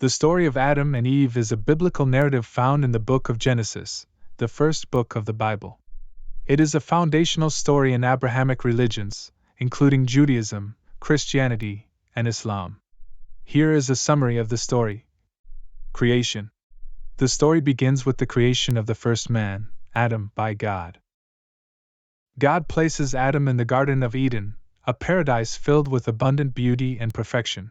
The story of Adam and Eve is a biblical narrative found in the book of Genesis, the first book of the Bible. It is a foundational story in Abrahamic religions, including Judaism, Christianity, and Islam. Here is a summary of the story. Creation. The story begins with the creation of the first man, Adam, by God. God places Adam in the Garden of Eden, a paradise filled with abundant beauty and perfection.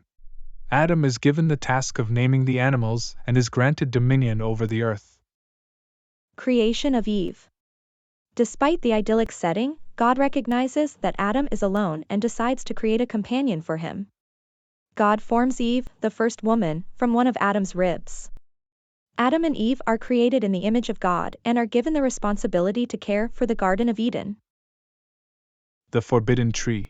Adam is given the task of naming the animals and is granted dominion over the earth. Creation of Eve. Despite the idyllic setting, God recognizes that Adam is alone and decides to create a companion for him. God forms Eve, the first woman, from one of Adam's ribs. Adam and Eve are created in the image of God and are given the responsibility to care for the Garden of Eden. The forbidden tree.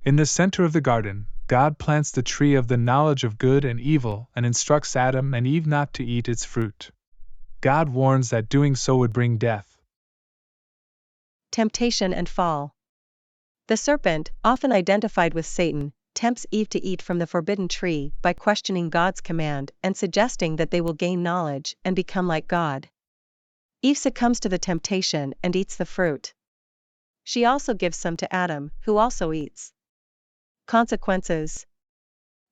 In the center of the garden, God plants the tree of the knowledge of good and evil and instructs Adam and Eve not to eat its fruit. God warns that doing so would bring death. Temptation and fall. The serpent, often identified with Satan, tempts Eve to eat from the forbidden tree by questioning God's command and suggesting that they will gain knowledge and become like God. Eve succumbs to the temptation and eats the fruit. She also gives some to Adam, who also eats. Consequences.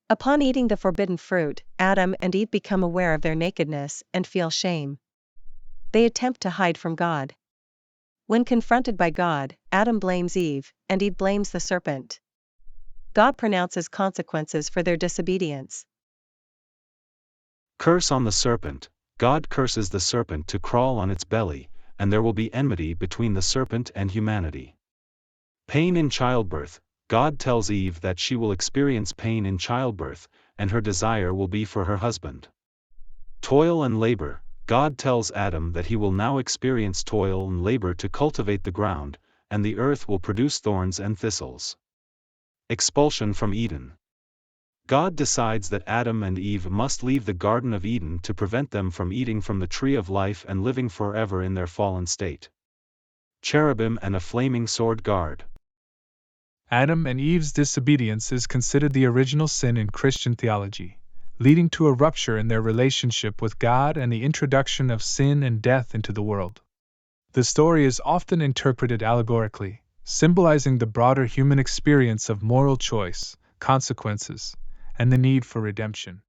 Upon eating the forbidden fruit, Adam and Eve become aware of their nakedness and feel shame. They attempt to hide from God. When confronted by God, Adam blames Eve, and Eve blames the serpent. God pronounces consequences for their disobedience. Curse on the serpent. God curses the serpent to crawl on its belly, and there will be enmity between the serpent and humanity. Pain in childbirth. God tells Eve that she will experience pain in childbirth, and her desire will be for her husband. Toil and labor. God tells Adam that he will now experience toil and labor to cultivate the ground, and the earth will produce thorns and thistles. Expulsion from Eden. God decides that Adam and Eve must leave the Garden of Eden to prevent them from eating from the tree of life and living forever in their fallen state. Cherubim and a flaming sword guard. Adam and Eve's disobedience is considered the original sin in Christian theology, leading to a rupture in their relationship with God and the introduction of sin and death into the world. The story is often interpreted allegorically, symbolizing the broader human experience of moral choice, consequences, and the need for redemption.